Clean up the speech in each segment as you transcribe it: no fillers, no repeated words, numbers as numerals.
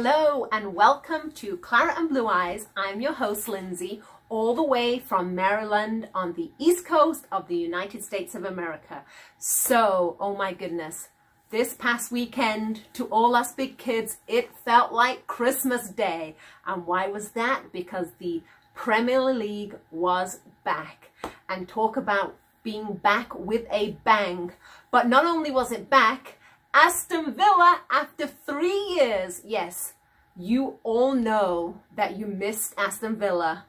Hello and welcome to Claret and Blue Eyes. I'm your host Lindsay, all the way from Maryland on the East Coast of the United States of America. So, oh my goodness, this past weekend to all us big kids, it felt like Christmas Day. And why was that? Because the Premier League was back. And talk about being back with a bang. But not only was it back, Aston Villa, after 3 years, yes, you all know that you missed Aston Villa.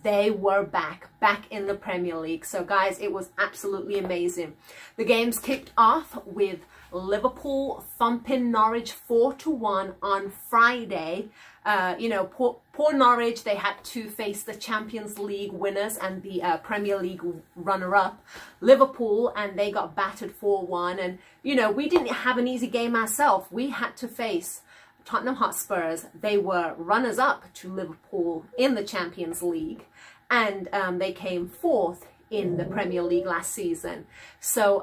They were back in the Premier League. So guys, it was absolutely amazing. The games kicked off with Liverpool thumping Norwich 4-1 on Friday. Poor Norwich, they had to face the Champions League winners and the Premier League runner-up, Liverpool, and they got battered 4-1. And, we didn't have an easy game ourselves. We had to face Tottenham Hotspurs. They were runners-up to Liverpool in the Champions League, and they came fourth in the Premier League last season. So,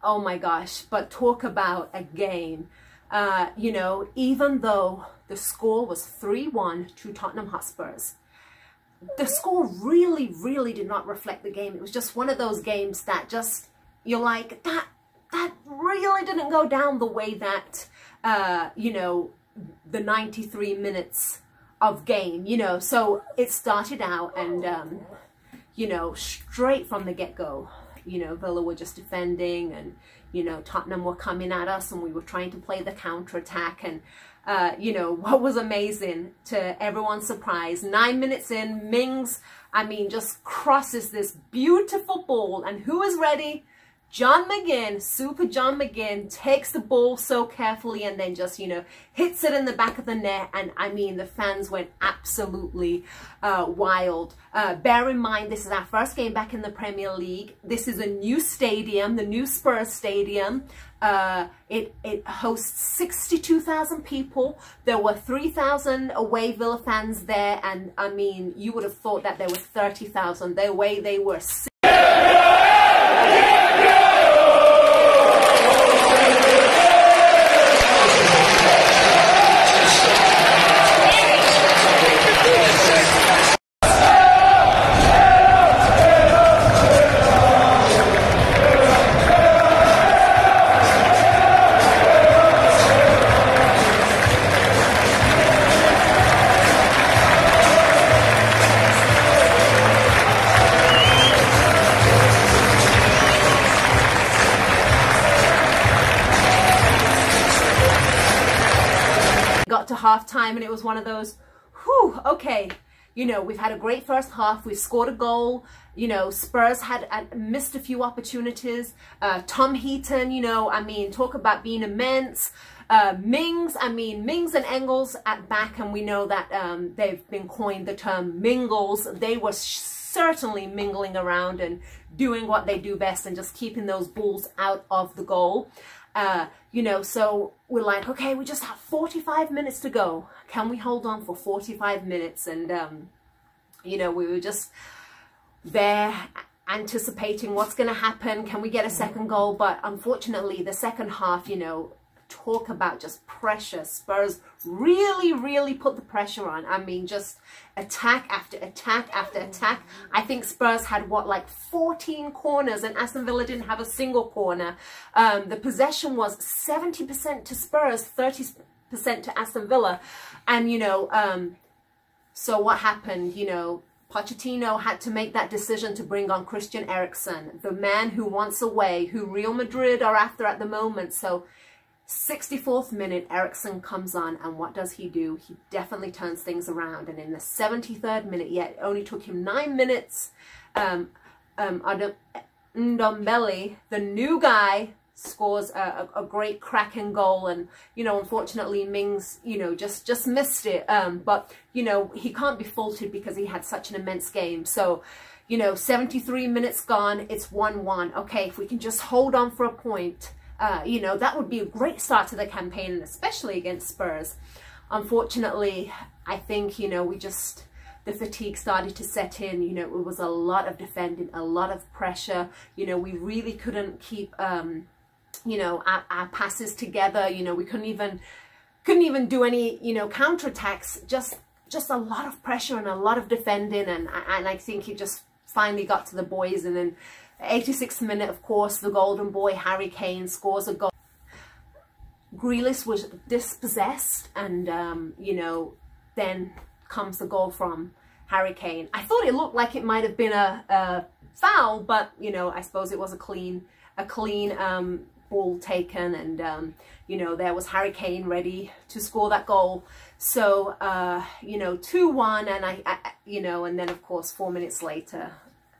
oh my gosh, but talk about a game. Even though the score was 3-1 to Tottenham Hotspurs, the score really did not reflect the game. It was just one of those games that just, you're like, that really didn't go down the way that, the 93 minutes of game, So it started out and, straight from the get-go, Villa were just defending and, Tottenham were coming at us and we were trying to play the counter-attack. And, what was amazing to everyone's surprise, 9 minutes in, Mings, just crosses this beautiful ball. And who is ready? John McGinn, Super John McGinn, takes the ball so carefully and then just, hits it in the back of the net. And the fans went absolutely wild. Bear in mind, this is our first game back in the Premier League. This is a new stadium, the new Spurs Stadium. It hosts 62,000 people. There were 3,000 away Villa fans there. And you would have thought that there were 30,000. The way they were to half-time, and it was one of those, whew, okay, we've had a great first half, we've scored a goal, Spurs had missed a few opportunities. Tom Heaton, talk about being immense. Mings and Engels at back, and we know that they've been coined the term mingles. They were certainly mingling around and doing what they do best and just keeping those balls out of the goal. So we're like, okay, we just have 45 minutes to go. Can we hold on for 45 minutes? And, we were just there anticipating what's going to happen. Can we get a second goal? But unfortunately, the second half, talk about just pressure. Spurs really put the pressure on. Just attack after attack after attack. I think Spurs had like 14 corners and Aston Villa didn't have a single corner. The possession was 70% to Spurs, 30% to Aston Villa. And so what happened? Pochettino had to make that decision to bring on Christian Eriksen, the man who wants away, who Real Madrid are after at the moment. So 64th minute, Eriksen comes on, and what does he do? He definitely turns things around. And in the 73rd minute, yet it only took him 9 minutes. Ndombele, the new guy, scores a great cracking goal. And unfortunately Mings just missed it, but he can't be faulted because he had such an immense game. So 73 minutes gone, it's 1-1. Okay, if we can just hold on for a point, that would be a great start to the campaign, and especially against Spurs. Unfortunately, I think, the fatigue started to set in. It was a lot of defending, a lot of pressure. We really couldn't keep, our passes together. We couldn't even couldn't even do any, you know, counterattacks. Just a lot of pressure and a lot of defending, and I think it just finally got to the boys. And then 86th minute, of course, the golden boy Harry Kane scores a goal. Grealish was dispossessed, and you know, then comes the goal from Harry Kane. I thought it looked like it might have been a foul, but you know, I suppose it was a clean ball taken, and you know, there was Harry Kane ready to score that goal. So you know, 2-1, and I you know, and then of course 4 minutes later,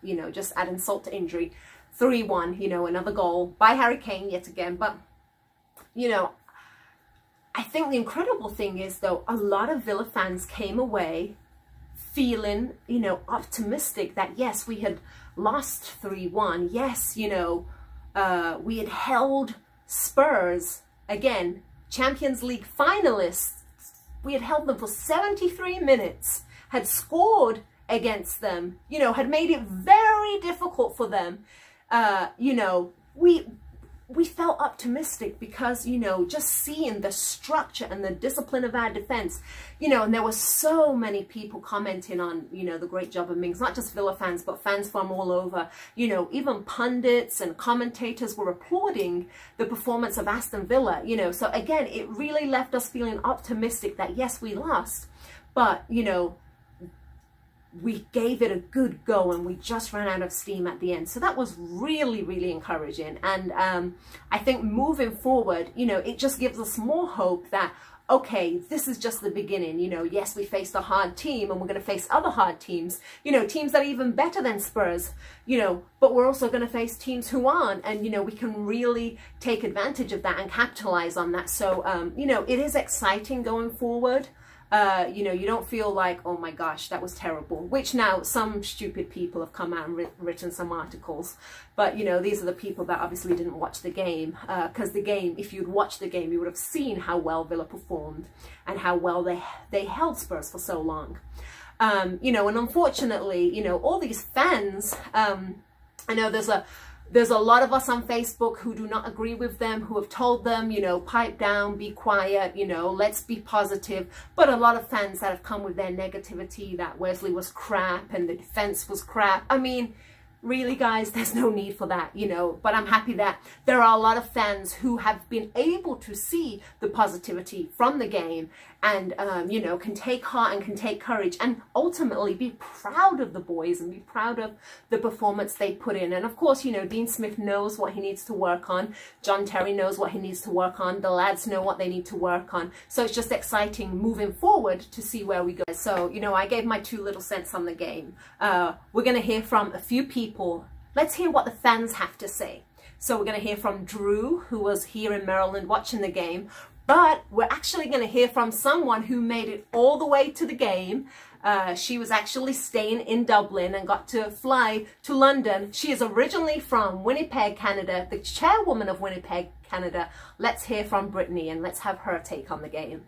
you know, just add insult to injury, 3-1, you know, another goal by Harry Kane yet again. But you know, I think the incredible thing is, though, a lot of Villa fans came away feeling, you know, optimistic that yes, we had lost 3-1. Yes, you know, we had held Spurs, again, Champions League finalists. We had held them for 73 minutes, had scored against them, you know, had made it very difficult for them. You know, we felt optimistic because, you know, just seeing the structure and the discipline of our defense, you know, and there were so many people commenting on, you know, the great job of Mings, not just Villa fans, but fans from all over, you know, even pundits and commentators were applauding the performance of Aston Villa, you know. So again, it really left us feeling optimistic that yes, we lost, but, you know, we gave it a good go and we just ran out of steam at the end. So that was really, really encouraging. And I think moving forward, you know, it just gives us more hope that, okay, this is just the beginning. You know, yes, we faced a hard team and we're going to face other hard teams, you know, teams that are even better than Spurs, you know, but we're also going to face teams who aren't. And, you know, we can really take advantage of that and capitalize on that. So, you know, it is exciting going forward. You know, you don't feel like, oh my gosh, that was terrible, which now some stupid people have come out and written some articles. But, you know, these are the people that obviously didn't watch the game, because the game, if you'd watched the game, you would have seen how well Villa performed and how well they held Spurs for so long. You know, and unfortunately, you know, all these fans, I know there's a lot of us on Facebook who do not agree with them, who have told them, you know, pipe down, be quiet, you know, let's be positive. But a lot of fans that have come with their negativity, that Wesley was crap and the defense was crap. I mean, really, guys, there's no need for that, you know. But I'm happy that there are a lot of fans who have been able to see the positivity from the game and, you know, can take heart and can take courage and ultimately be proud of the boys and be proud of the performance they put in. And of course, you know, Dean Smith knows what he needs to work on. John Terry knows what he needs to work on. The lads know what they need to work on. So it's just exciting moving forward to see where we go. So, you know, I gave my 2 little cents on the game. We're going to hear from a few people. Let's hear what the fans have to say. So we're going to hear from Drew, who was here in Maryland watching the game. But we're actually going to hear from someone who made it all the way to the game. She was actually staying in Dublin and got to fly to London. She is originally from Winnipeg, Canada, the chairwoman of Winnipeg, Canada. Let's hear from Brittany and let's have her take on the game.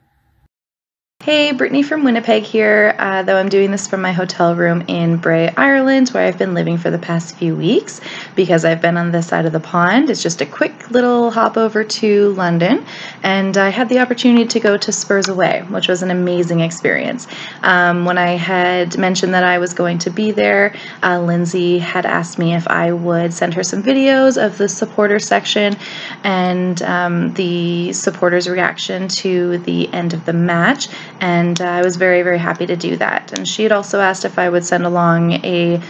Hey, Brittany from Winnipeg here, though I'm doing this from my hotel room in Bray, Ireland, where I've been living for the past few weeks because I've been on this side of the pond. It's just a quick little hop over to London, and I had the opportunity to go to Spurs Away, which was an amazing experience. When I had mentioned that I was going to be there, Lindsay had asked me if I would send her some videos of the supporter section and the supporters' reaction to the end of the match. And I was very, very happy to do that. And she had also asked if I would send along a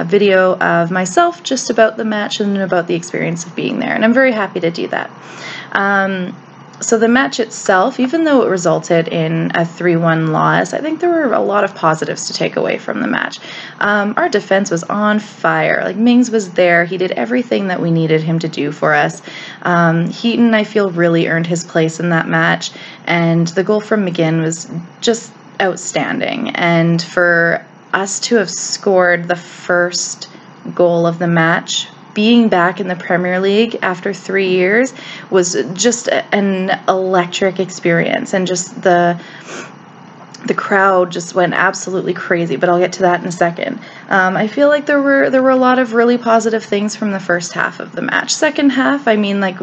video of myself just about the match and about the experience of being there. And I'm very happy to do that. So the match itself, even though it resulted in a 3-1 loss, I think there were a lot of positives to take away from the match. Our defense was on fire. Like, Mings was there. He did everything that we needed him to do for us. Heaton, I feel, really earned his place in that match. And the goal from McGinn was just outstanding. And for us to have scored the first goal of the match, being back in the Premier League after 3 years, was just an electric experience, and just the crowd just went absolutely crazy, but I'll get to that in a second. I feel like there were a lot of really positive things from the first half of the match. Second half, I mean, like,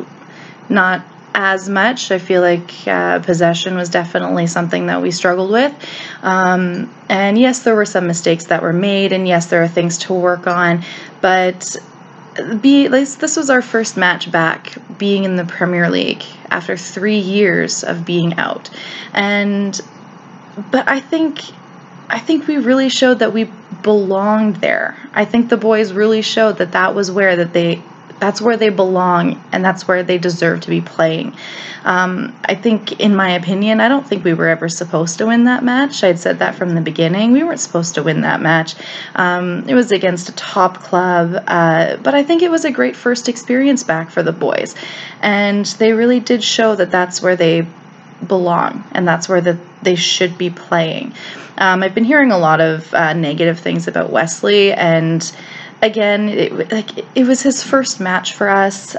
not as much. I feel like possession was definitely something that we struggled with. And yes, there were some mistakes that were made, and yes, there are things to work on, but this was our first match back being in the Premier League after 3 years of being out. But I think we really showed that we belonged there. I think the boys really showed that that's where they belong, and that's where they deserve to be playing. I think, in my opinion, I don't think we were ever supposed to win that match. I'd said that from the beginning. We weren't supposed to win that match. It was against a top club, but I think it was a great first experience back for the boys. And they really did show that that's where they belong, and that's where they should be playing. I've been hearing a lot of negative things about Wesley, and again, it was his first match for us.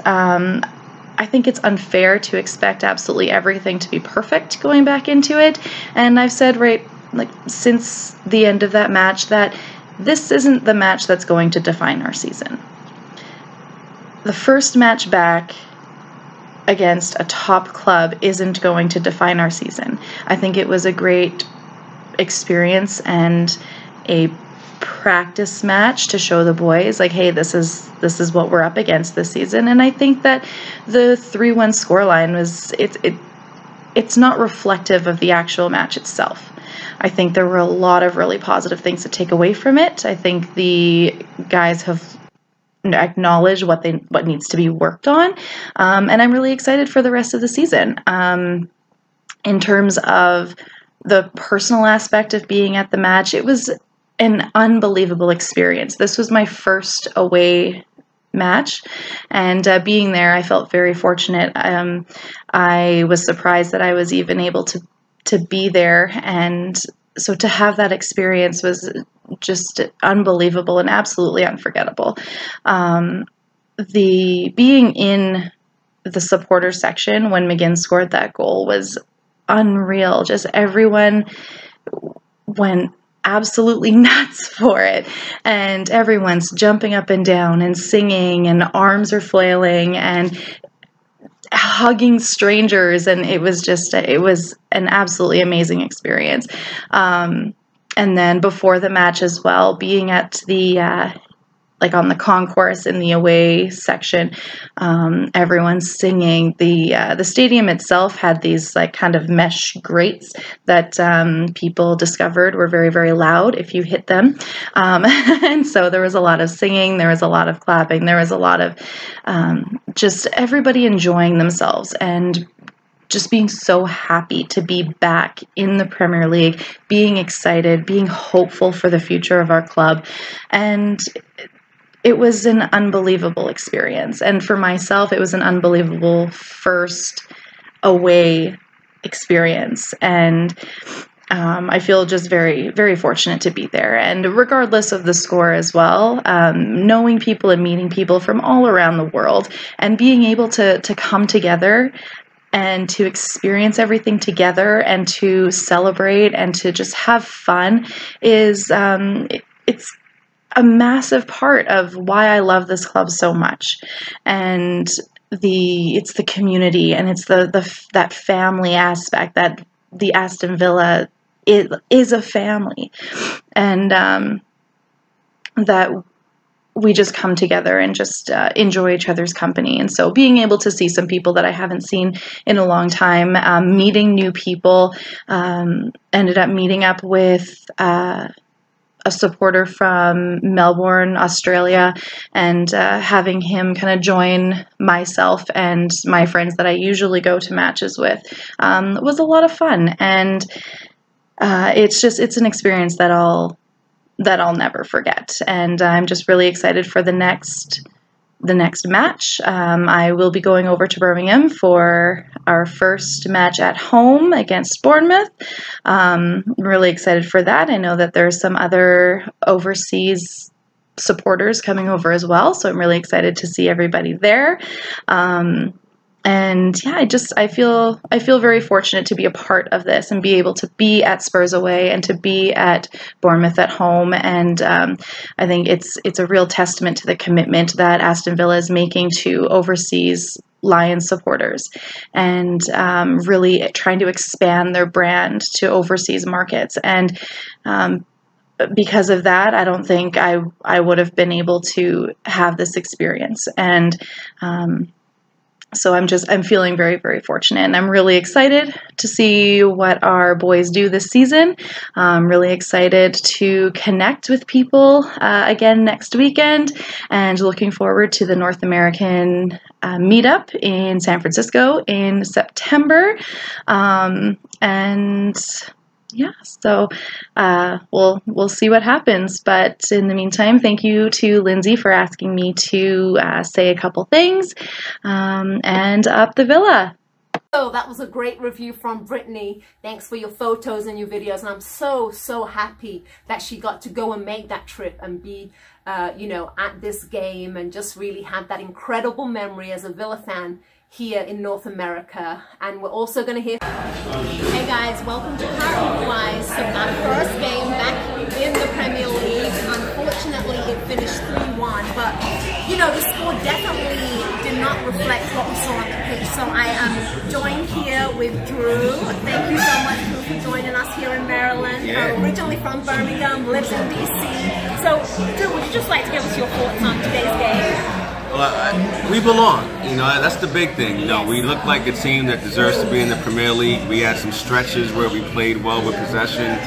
I think it's unfair to expect absolutely everything to be perfect going back into it. And I've said since the end of that match that this isn't the match that's going to define our season. The first match back against a top club isn't going to define our season. I think it was a great experience and a practice match to show the boys, hey, this is what we're up against this season. And I think that the 3-1 scoreline it's not reflective of the actual match itself. I think there were a lot of really positive things to take away from it. I think the guys have acknowledged what needs to be worked on, and I'm really excited for the rest of the season. In terms of the personal aspect of being at the match, it was an unbelievable experience. This was my first away match, and being there, I felt very fortunate. I was surprised that I was even able to be there, and so to have that experience was just unbelievable and absolutely unforgettable. The being in the supporter section when McGinn scored that goal was unreal. Just everyone went absolutely nuts for it, and everyone's jumping up and down and singing, and arms are flailing and hugging strangers, and it was an absolutely amazing experience. And then before the match as well, being at the on the concourse in the away section, everyone's singing. The stadium itself had these kind of mesh grates that people discovered were very, very loud if you hit them. And so there was a lot of singing, there was a lot of clapping, there was a lot of just everybody enjoying themselves and just being so happy to be back in the Premier League, being excited, being hopeful for the future of our club. And it was an unbelievable experience. And for myself, it was an unbelievable first away experience. And I feel just very, very fortunate to be there. And regardless of the score as well, knowing people and meeting people from all around the world and being able to come together and to experience everything together and to celebrate and to just have fun is, it's a massive part of why I love this club so much. And it's the community, and it's that family aspect, that the Aston Villa is a family, and that we just come together and just enjoy each other's company. And so being able to see some people that I haven't seen in a long time, meeting new people, ended up meeting up with a supporter from Melbourne, Australia, and having him kind of join myself and my friends that I usually go to matches with was a lot of fun. And it's an experience that I'll never forget. And I'm just really excited for the next match. I will be going over to Birmingham for our first match at home against Bournemouth. I'm really excited for that. I know that there's some other overseas supporters coming over as well, so I'm really excited to see everybody there. And yeah, I feel very fortunate to be a part of this and be able to be at Spurs away and to be at Bournemouth at home. And I think it's a real testament to the commitment that Aston Villa is making to overseas Lions supporters, and really trying to expand their brand to overseas markets. And because of that, I don't think I would have been able to have this experience. And so I'm feeling very, very fortunate, and I'm really excited to see what our boys do this season. I'm really excited to connect with people again next weekend, and looking forward to the North American meetup in San Francisco in September. And yeah, so we'll see what happens. But in the meantime, thank you to Lindsay for asking me to say a couple things, and up the villa. So that was a great review from Brittany. Thanks for your photos and your videos, and I'm so happy that she got to go and make that trip and be you know, at this game, and just really have that incredible memory as a Villa fan here in North America. And we're also going to hear... Hey guys, welcome to Claret and Blue. So my first game back in the Premier League. Unfortunately, it finished 3-1, but you know, the score definitely did not reflect what we saw on the pitch. So I am joined here with Drew. Thank you so much, Drew, for joining us here in Maryland. Originally from Birmingham, lives in DC. So Drew, would you just like to give us your thoughts on today's game? Well, we belong, you know, that's the big thing. You know, we look like a team that deserves to be in the Premier League. We had some stretches where we played well with possession,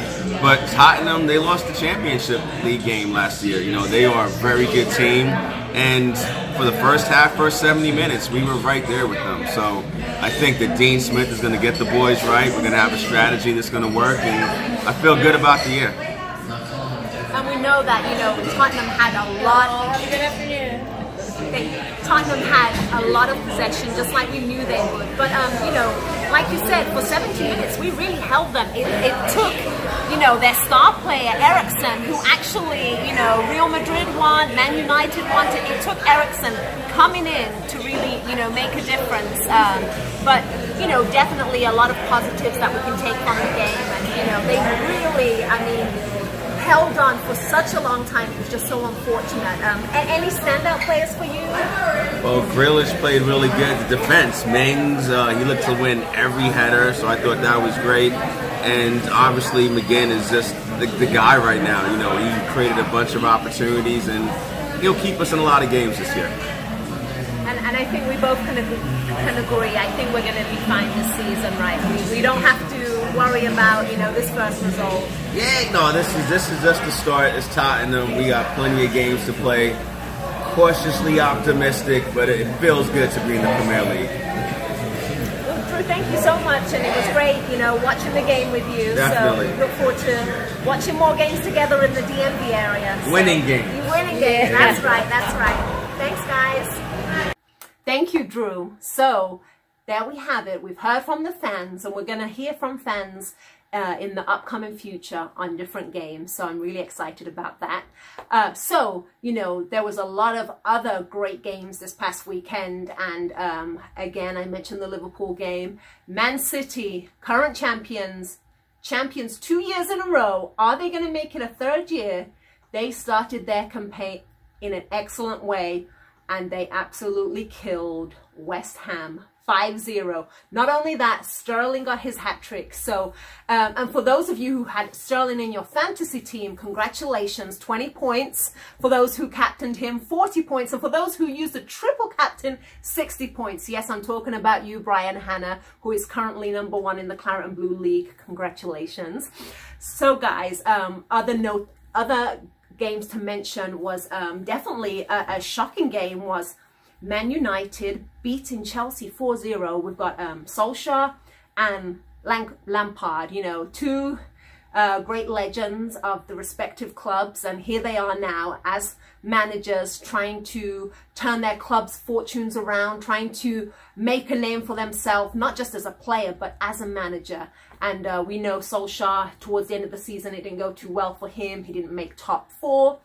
but Tottenham, they lost the Championship League game last year. You know, they are a very good team, and for the first 70 minutes, we were right there with them. So I think that Dean Smith is going to get the boys right. We're going to have a strategy that's going to work, and I feel good about the year. And we know that, you know, Tottenham had a lot. Good afternoon. Tottenham had a lot of possession, just like we knew they would. But, you know, like you said, for 70 minutes, we really held them. It took, you know, their star player, Eriksen, who actually, you know, Real Madrid won, Man United won. It took Eriksen coming in to really, you know, make a difference. But, you know, definitely a lot of positives that we can take from the game. And, you know, they really, I mean, held on for such a long time. It was just so unfortunate. Any standout players for you? Well, Grealish played really good. The defense, Mings, he looked to win every header, so I thought that was great. And obviously McGinn is just the guy right now. You know, he created a bunch of opportunities, and he'll keep us in a lot of games this year. And I think we both can agree. I think we're going to be fine this season, right? We don't have to worry about, you know, this first result. Yeah, no, this is just the start. It's Tottenham. We got plenty of games to play. Cautiously optimistic, but it feels good to be in the Premier League. Well, Drew, thank you so much, and it was great, you know, watching the game with you. Definitely. So we look forward to watching more games together in the DMV area. So, winning games. Winning games. That's right. That's right. Thanks, guys. Thank you, Drew. So there we have it. We've heard from the fans, and we're going to hear from fans in the upcoming future on different games. So I'm really excited about that. So, you know, there was a lot of other great games this past weekend. And again, I mentioned the Liverpool game. Man City, current champions 2 years in a row. Are they going to make it a third year? They started their campaign in an excellent way, and they absolutely killed West Ham 5-0. Not only that, Sterling got his hat-trick. So, and for those of you who had Sterling in your fantasy team, congratulations, 20 points. For those who captained him, 40 points. And for those who used a triple captain, 60 points. Yes, I'm talking about you, Brian Hanna, who is currently #1 in the Claret and Blue League. Congratulations. So, guys, other games to mention was definitely a shocking game was Man United beating Chelsea 4-0. We've got Solskjaer and Lampard, you know, two great legends of the respective clubs, and here they are now as managers trying to turn their club's fortunes around, trying to make a name for themselves, not just as a player but as a manager. And we know Solskjaer, towards the end of the season, it didn't go too well for him. He didn't make top 4.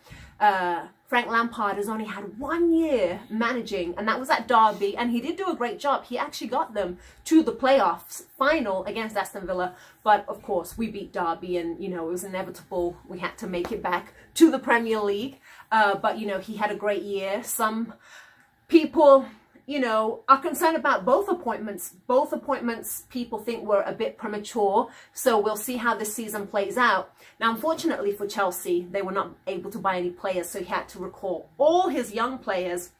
Frank Lampard has only had 1 year managing, and that was at Derby, and he did do a great job. He actually got them to the playoffs final against Aston Villa, but of course we beat Derby, and you know, it was inevitable. We had to make it back to the Premier League, but you know, he had a great year. Some people you know, are concerned about both appointments. Both appointments people think were a bit premature. So we'll see how this season plays out. Now, unfortunately for Chelsea, they were not able to buy any players. So he had to recall all his young players.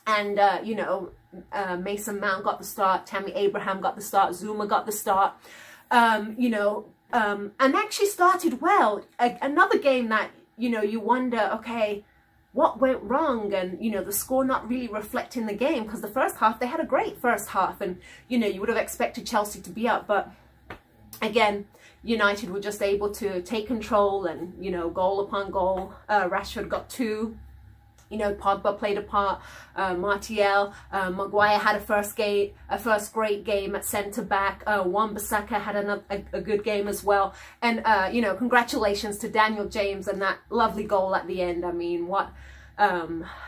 And, you know, Mason Mount got the start. Tammy Abraham got the start. Zuma got the start. You know, and actually started well. Another game that, you know, you wonder, okay, what went wrong? And, you know, the score not really reflecting the game, because the first half, they had a great first half, and, you know, you would have expected Chelsea to be up, but again, United were just able to take control and, you know, goal upon goal. Rashford got 2. You know, Pogba played a part, Martial, Maguire had a first great game at centre-back, Wan-Bissaka had a good game as well, and, you know, congratulations to Daniel James and that lovely goal at the end. I mean, what,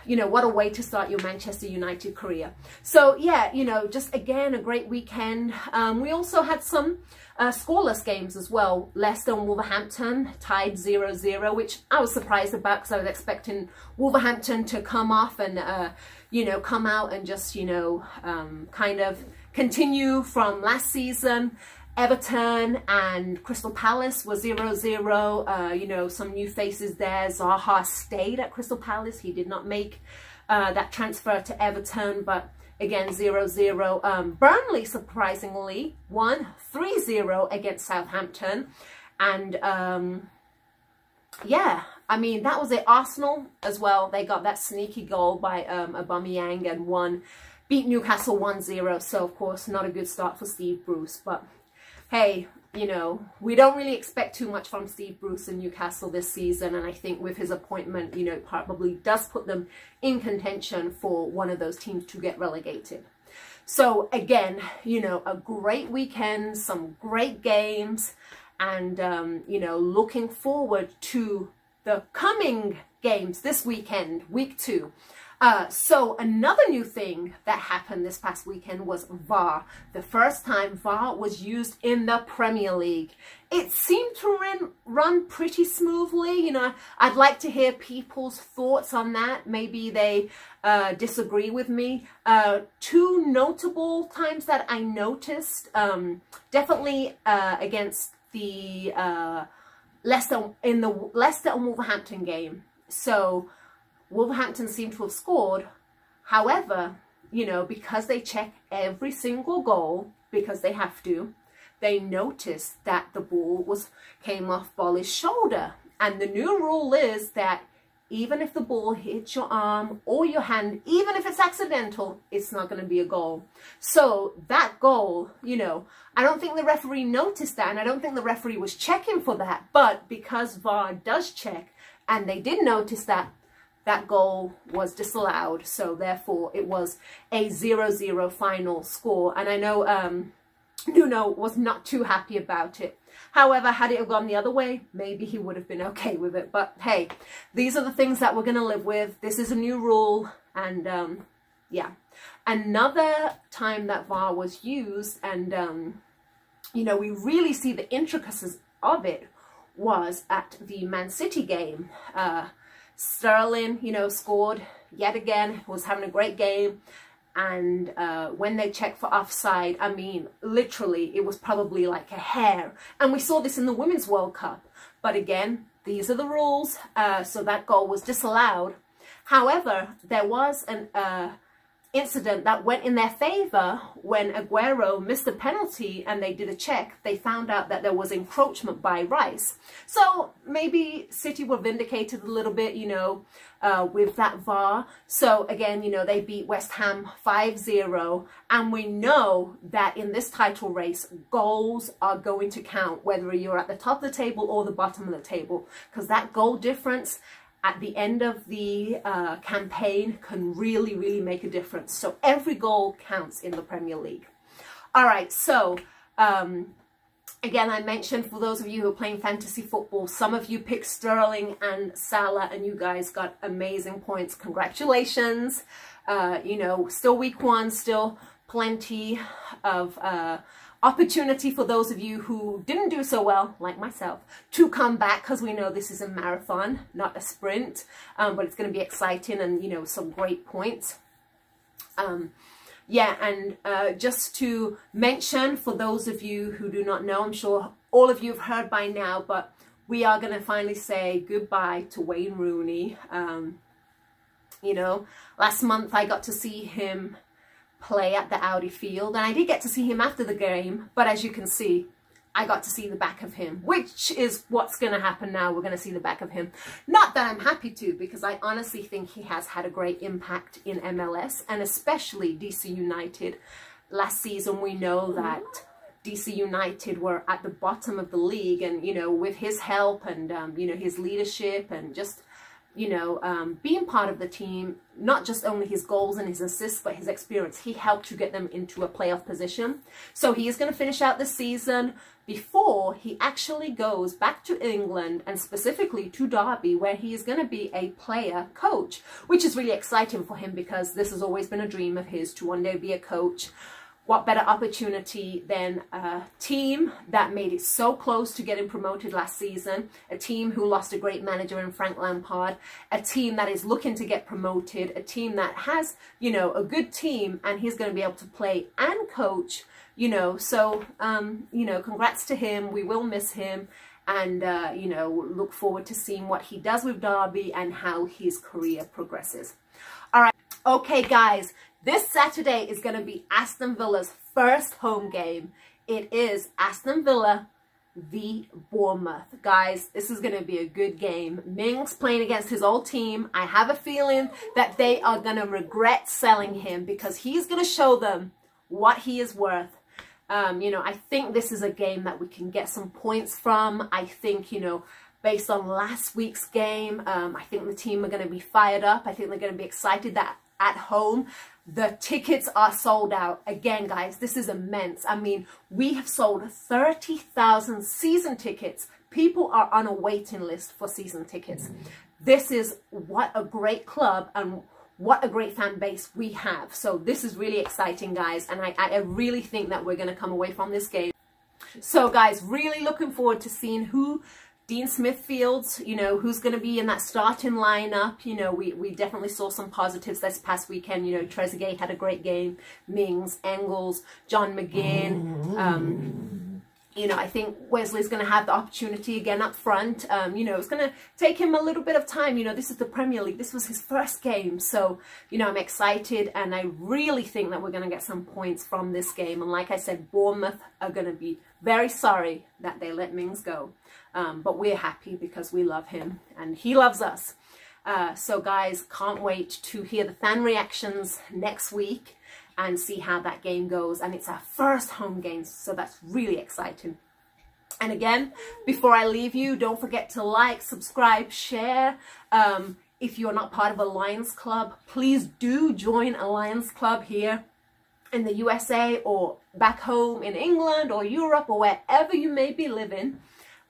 you know, what a way to start your Manchester United career. So, yeah, you know, just, again, a great weekend. We also had some scoreless games as well. Leicester and Wolverhampton tied 0-0, which I was surprised about, because I was expecting Wolverhampton to come off and, you know, come out and just, you know, kind of continue from last season. Everton and Crystal Palace was 0-0. You know, some new faces there. Zaha stayed at Crystal Palace. He did not make that transfer to Everton, but again, 0-0. Burnley, surprisingly, won 3-0 against Southampton. And, yeah, I mean, that was it. Arsenal as well. They got that sneaky goal by Aubameyang and beat Newcastle 1-0. So, of course, not a good start for Steve Bruce. But, hey, you know, we don't really expect too much from Steve Bruce in Newcastle this season. And I think with his appointment, you know, probably does put them in contention for one of those teams to get relegated. So again, you know, a great weekend, some great games, and, you know, looking forward to the coming games this weekend, week 2. So another new thing that happened this past weekend was VAR. The first time VAR was used in the Premier League. It seemed to run pretty smoothly. You know, I'd like to hear people's thoughts on that. Maybe they disagree with me. 2 notable times that I noticed, definitely against the Leicester and Wolverhampton game. So Wolverhampton seemed to have scored. However, you know, because they check every single goal, because they have to, they noticed that the ball came off Bolly's shoulder. And the new rule is that even if the ball hits your arm or your hand, even if it's accidental, it's not going to be a goal. So that goal, you know, I don't think the referee noticed that, and I don't think the referee was checking for that. But because VAR does check, and they did notice that, that goal was disallowed, so therefore it was a 0-0 final score. And I know Nuno was not too happy about it. However, had it have gone the other way, maybe he would have been okay with it. But hey, these are the things that we're going to live with. This is a new rule, and yeah. Another time that VAR was used, and you know, we really see the intricacies of it, was at the Man City game. Sterling, you know, scored yet again, was having a great game. And when they checked for offside, I mean, literally, it was probably like a hair. And we saw this in the Women's World Cup. But again, these are the rules. So that goal was disallowed. However, there was an incident that went in their favour when Aguero missed a penalty and they did a check. They found out that there was encroachment by Rice. So maybe City were vindicated a little bit, you know, with that VAR. So again, you know, they beat West Ham 5-0. And we know that in this title race, goals are going to count, whether you're at the top of the table or the bottom of the table, because that goal difference at the end of the campaign can really, really make a difference. So every goal counts in the Premier League. All right, so again, I mentioned, for those of you who are playing fantasy football, some of you picked Sterling and Salah, and you guys got amazing points. Congratulations. You know, still week 1, still plenty of opportunity for those of you who didn't do so well, like myself, to come back, because we know this is a marathon, not a sprint, but it's going to be exciting and, you know, some great points. Yeah, and just to mention, for those of you who do not know, I'm sure all of you have heard by now, but we are going to finally say goodbye to Wayne Rooney. You know, last month I got to see him play at the Audi field, and I did get to see him after the game, but as you can see, I got to see the back of him, which is what's going to happen now. We're going to see the back of him. Not that I'm happy to, because I honestly think he has had a great impact in MLS, and especially DC United. Last season, we know that DC United were at the bottom of the league, and, you know, with his help and, you know, his leadership and just, you know, being part of the team, not just only his goals and his assists, but his experience, he helped to get them into a playoff position. So he is going to finish out the season before he actually goes back to England, and specifically to Derby, where he is going to be a player coach, which is really exciting for him, because this has always been a dream of his to one day be a coach. What better opportunity than a team that made it so close to getting promoted last season, a team who lost a great manager in Frank Lampard, a team that is looking to get promoted, a team that has, you know, a good team, and he's going to be able to play and coach, you know. So, you know, congrats to him. We will miss him, and, you know, look forward to seeing what he does with Derby and how his career progresses. All right. Okay, guys. This Saturday is going to be Aston Villa's first home game. It is Aston Villa v Bournemouth. Guys, this is going to be a good game. Mings playing against his old team. I have a feeling that they are going to regret selling him, because he's going to show them what he is worth. You know, I think this is a game that we can get some points from. I think, you know, based on last week's game, I think the team are going to be fired up. I think they're going to be excited that at home the tickets are sold out. Again, guys, this is immense. I mean, we have sold 30,000 season tickets. People are on a waiting list for season tickets. This is what a great club and what a great fan base we have. So this is really exciting, guys, and I really think that we're going to come away from this game. So, guys, really looking forward to seeing who Dean Smith fields, you know, who's going to be in that starting lineup. You know, we definitely saw some positives this past weekend. You know, Trezeguet had a great game, Mings, Engels, John McGinn. You know, I think Wesley's going to have the opportunity again up front. You know, it's going to take him a little bit of time. You know, this is the Premier League. This was his first game. So, you know, I'm excited, and I really think that we're going to get some points from this game. And like I said, Bournemouth are going to be very sorry that they let Mings go. But we're happy because we love him and he loves us. So guys, can't wait to hear the fan reactions next week and see how that game goes. And it's our first home game, so that's really exciting. And again, before I leave you, don't forget to like, subscribe, share. If you're not part of a Lions Club, please do join a Lions Club here in the USA or back home in England or Europe or wherever you may be living.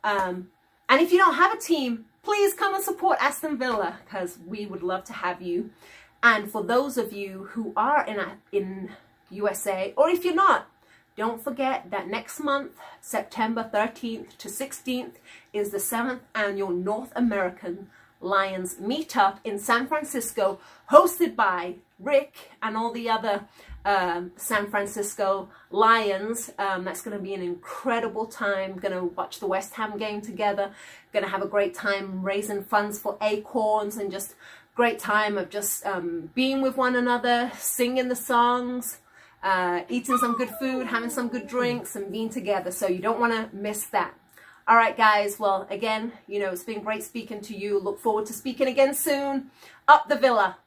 And if you don't have a team, please come and support Aston Villa, because we would love to have you. And for those of you who are in USA, or if you're not, don't forget that next month, September 13th to 16th, is the 7th annual North American Lions meetup in San Francisco, hosted by Rick and all the other San Francisco Lions. That's going to be an incredible time. Going to watch the West Ham game together. Going to have a great time raising funds for Acorns, and just great time of just being with one another, singing the songs, eating some good food, having some good drinks, and being together. So you don't want to miss that. All right, guys. Well, again, you know, it's been great speaking to you. Look forward to speaking again soon. Up the Villa.